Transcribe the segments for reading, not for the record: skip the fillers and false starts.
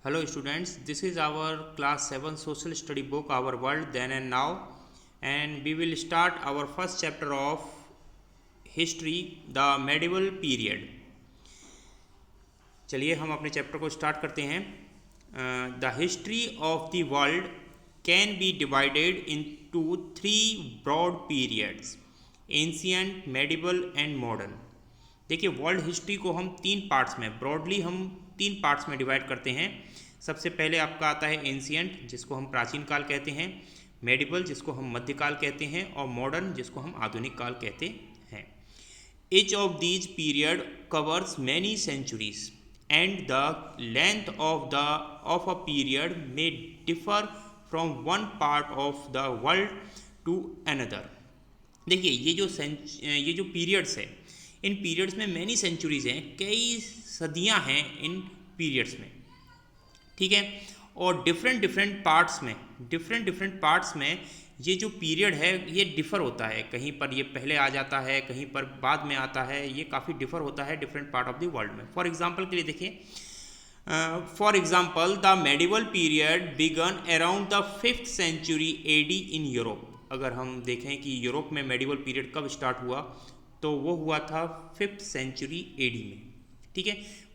Hello students, this is our class 7 social study book Our World Then and Now, and we will start our first chapter of history, the medieval period. चलिए हम अपने chapter को start करते हैं. The history of the world can be divided into three broad periods: ancient, medieval and modern. देखिए, world history को हम तीन पार्ट्स में ब्रॉडली हम तीन पार्ट्स में डिवाइड करते हैं. सबसे पहले आपका आता है एंशिएंट, जिसको हम प्राचीन काल कहते हैं, मेडिवल जिसको हम मध्यकाल कहते हैं, और मॉडर्न जिसको हम आधुनिक काल कहते हैं. Each of these period covers many centuries, and the length of a period may differ from one part of the world to another. देखिए, ये जो पीरियड्स है, इन पीरियड्स में मैनी सेंचुरीज हैं, कई सदियां हैं इन पीरियड्स में, ठीक है. और डिफरेंट पार्ट्स में ये जो पीरियड है ये डिफ़र होता है. कहीं पर ये पहले आ जाता है, कहीं पर बाद में आता है. ये काफ़ी डिफ़र होता है different part of the world में. फॉर एग्जांपल के लिए देखिए, for example the medieval period began around the 5th century AD in Europe. अगर हम देखें कि यूरोप में मेडिवल पीरियड कब स्टार्ट हुआ, तो वो हुआ था 5th सेंचुरी एडी में, ठीक है.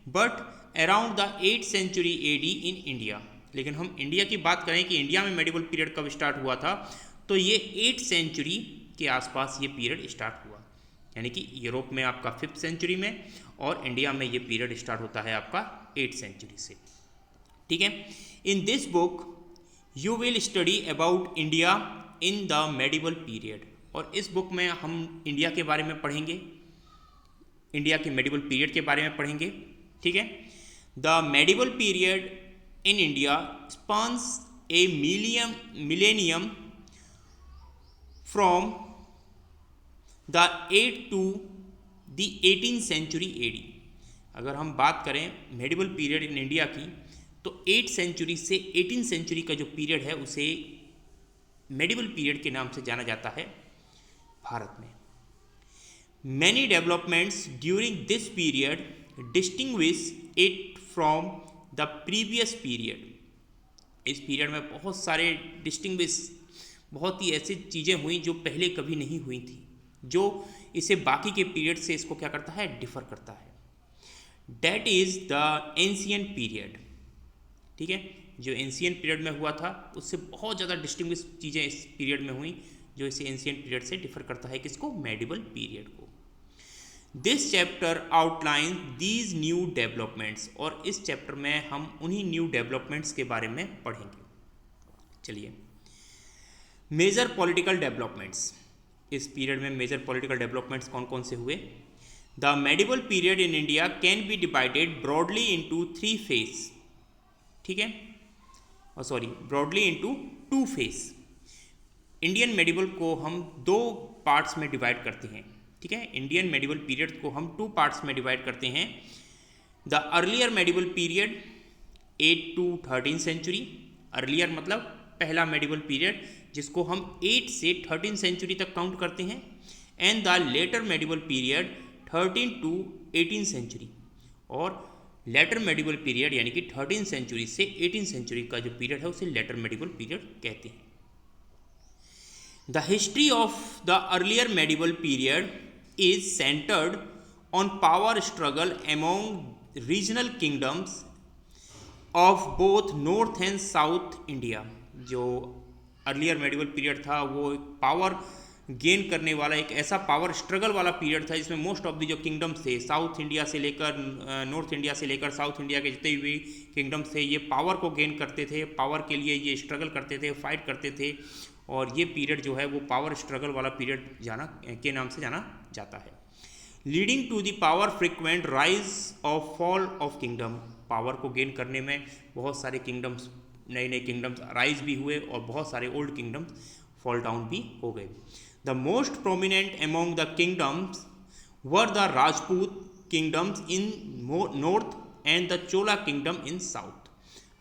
But around the 8th century AD in India. लेकिन हम इंडिया की बात करें कि इंडिया में मेडिवल पीरियड कब स्टार्ट हुआ था, तो ये 8th सेंचुरी के आसपास ये पीरियड स्टार्ट हुआ. यानी कि यूरोप में आपका 5th सेंचुरी में, और इंडिया में ये पीरियड स्टार्ट होता है आपका 8th सेंचुरी से, ठीक है. In this book you will study about India in the medieval period. और इस बुक में हम इंडिया के बारे में पढ़ेंगे, इंडिया के मेडिवल पीरियड के बारे में पढ़ेंगे, ठीक है. The medieval period in India spawns A millennium from the 8th to the 18th century AD. अगर हम बात करें मेडिवल पीरियड इन इंडिया की, तो 8th सेंचुरी से 18th सेंचुरी का जो पीरियड है उसे मेडिवल पीरियड के नाम से जाना जाता है भारत में. Many developments during this period distinguish it from the previous period. इस पीरियड में बहुत ही ऐसी चीज़ें हुई जो पहले कभी नहीं हुई थी, जो इसे बाकी के पीरियड से इसको क्या करता है, डिफ़र करता है. That is the ancient period, ठीक है. जो एंशिएंट पीरियड में हुआ था उससे बहुत ज़्यादा डिस्टिंग्विश चीज़ें इस पीरियड में हुई, जो इसे एंशिएंट पीरियड से डिफ़र करता है. किसको? मेडिवल पीरियड को. This chapter outline these new developments. और इस चैप्टर में हम उन्हीं न्यू डेवलपमेंट्स के बारे में पढ़ेंगे. चलिए, मेजर पॉलिटिकल डेवलपमेंट्स. इस पीरियड में मेजर पॉलिटिकल डेवलपमेंट्स कौन कौन से हुए? The medieval period in India can be divided broadly into three phase, ठीक है, और sorry broadly into two phase. Indian medieval को हम दो पार्ट्स में डिवाइड करते हैं, ठीक है. इंडियन मेडिवल पीरियड को हम टू पार्ट्स में डिवाइड करते हैं. The earlier medieval period 8 to 13 century. Earlier मतलब पहला मेडिवल पीरियड, जिसको हम 8 से 13 सेंचुरी तक काउंट करते हैं. And the later medieval period 13 to 18 century. और लेटर मेडिवल पीरियड यानी कि 13 सेंचुरी से 18 सेंचुरी का जो पीरियड है उसे लेटर मेडिवल पीरियड कहते हैं. The history of the earlier medieval period is centred on power struggle among regional kingdoms of both north and south India. जो अर्लियर मेडिवल पीरियड था वो पावर गेन करने वाला एक ऐसा पावर स्ट्रगल वाला पीरियड था, जिसमें मोस्ट ऑफ द जो किंगडम्स थे, साउथ इंडिया से लेकर नॉर्थ इंडिया से लेकर साउथ इंडिया के जितने भी किंगडम्स थे, ये पावर को गेन करते थे, पावर के लिए ये स्ट्रगल करते थे, फाइट करते थे. और ये पीरियड जो है वो पावर स्ट्रगल वाला पीरियड के नाम से जाना जाता है. Leading to the power frequent rise of fall of kingdom. Power को गेन करने में बहुत सारे किंगडम्स, नए नए किंगडम्स राइज भी हुए, और बहुत सारे ओल्ड किंगडम्स फॉल डाउन भी हो गए. The most prominent among the kingdoms were the Rajput kingdoms in north and the Chola kingdom in south.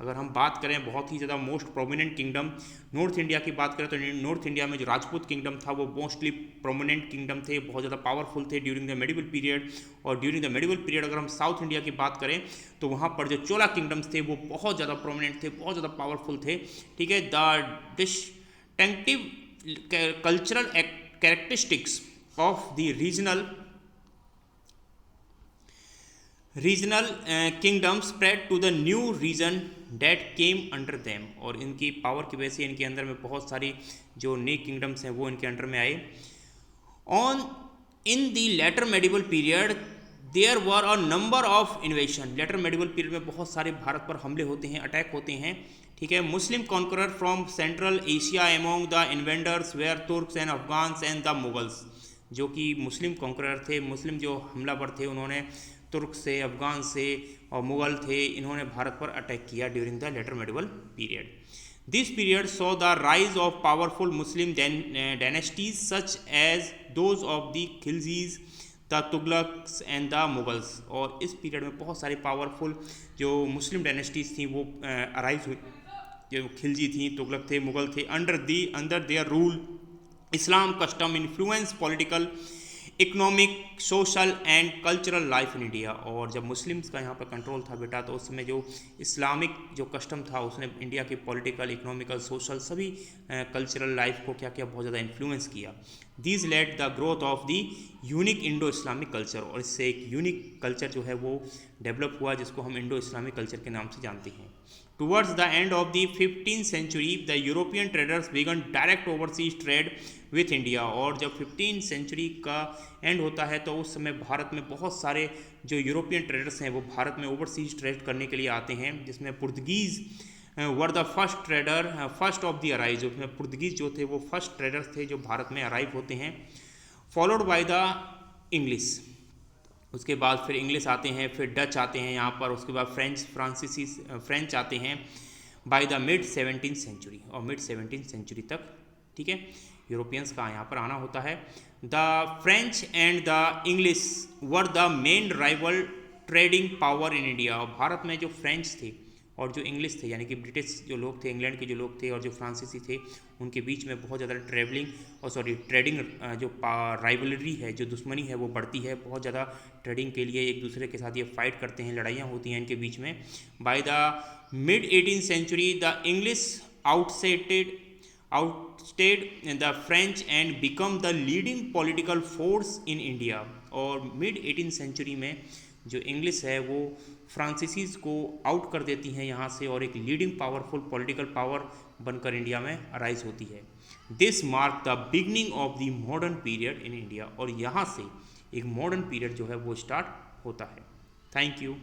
अगर हम बात करें बहुत ही ज़्यादा most prominent kingdom north India की बात करें तो नॉर्थ इंडिया में जो राजपूत किंगडम था वो मोस्टली प्रोमिनेंट किंगडम थे, बहुत ज़्यादा पावरफुल थे ड्यूरिंग द मेडिवल पीरियड। और ड्यूरिंग द मेडिवल पीरियड अगर हम साउथ इंडिया की बात करें तो वहाँ पर जो चोला किंगडम्स थे वो बहुत ज़्यादा प्रोमिनेंट थे, बहुत ज़्यादा पावरफुल थे। ठीक है, the distinctive cultural characteristics of the regional kingdom spread to the new region that came under them. और इनकी पावर की वजह से इनके अंदर में बहुत सारी जो नए किंगडम्स हैं वो इनके अंडर में आए। On in the later medieval period there were a number of invasion. Later medieval period में बहुत सारे भारत पर हमले होते हैं, अटैक होते हैं। ठीक है, Muslim conqueror from central Asia among the invaders were Turks and Afghans and the Mughals. जो कि मुस्लिम कॉन्करर थे, मुस्लिम जो हमलावर थे, उन्होंने तुर्क से, अफगान से और मुगल थे, इन्होंने भारत पर अटैक किया during the later medieval period. This period saw the rise of powerful Muslim dynasties such as those of the Khiljis, the Tughlaqs and the Mughals. और इस पीरियड में बहुत सारी पावरफुल जो मुस्लिम डायनेस्टीज थी वो अराइज हुई, जो खिलजी थी, तुगलक थे, मुगल थे। Under their rule Islam custom influence political, economic, social and cultural life in India. और जब मुस्लिम्स का यहाँ पर कंट्रोल था बेटा, तो उस समय जो इस्लामिक जो कस्टम था उसने इंडिया के पॉलिटिकल, इकोनॉमिकल, सोशल सभी कल्चरल लाइफ को क्या किया, बहुत ज़्यादा इन्फ्लुएंस किया। These led the growth of the unique Indo Islamic culture. और इससे एक यूनिक कल्चर जो है वो डेवलप हुआ, जिसको हम इंडो इस्लामिक कल्चर के नाम से जानते हैं। Towards the end of the 15th century, the European traders began direct overseas trade with India। और जब 15th सेंचुरी का एंड होता है तो उस समय भारत में बहुत सारे जो यूरोपियन ट्रेडर्स हैं वो भारत में ओवरसीज ट्रेड करने के लिए आते हैं, जिसमें Portuguese were the first of the arrive. उसमें पुर्तगीज़ जो थे वो फर्स्ट ट्रेडर्स थे जो भारत में अराइव होते हैं। फॉलोड बाय द इंग्लिश, उसके बाद फिर इंग्लिश आते हैं, फिर डच आते हैं यहाँ पर, उसके बाद फ्रेंच आते हैं by the mid 17th century. और मिड 17th सेंचुरी तक, ठीक है, यूरोपियंस का यहाँ पर आना होता है। The French and the English were the main rival trading power in India. और भारत में जो फ्रेंच थे और जो इंग्लिश थे, यानी कि ब्रिटिश जो लोग थे, इंग्लैंड के जो लोग थे और जो फ्रांसीसी थे, उनके बीच में बहुत ज़्यादा ट्रेडिंग जो राइवलरी है, जो दुश्मनी है वो बढ़ती है। बहुत ज़्यादा ट्रेडिंग के लिए एक दूसरे के साथ ये फाइट करते हैं, लड़ाइयाँ होती हैं इनके बीच में। By the mid 18th century the English ousted the French and become the leading political force in India. और मिड 18th सेंचुरी में जो इंग्लिश है वो फ्रांसीसीज को आउट कर देती हैं यहाँ से और एक लीडिंग पावरफुल पॉलिटिकल पावर बनकर इंडिया में अराइज होती है। This mark the beginning of the modern period in India. और यहाँ से एक मॉडर्न पीरियड जो है वो स्टार्ट होता है। Thank you.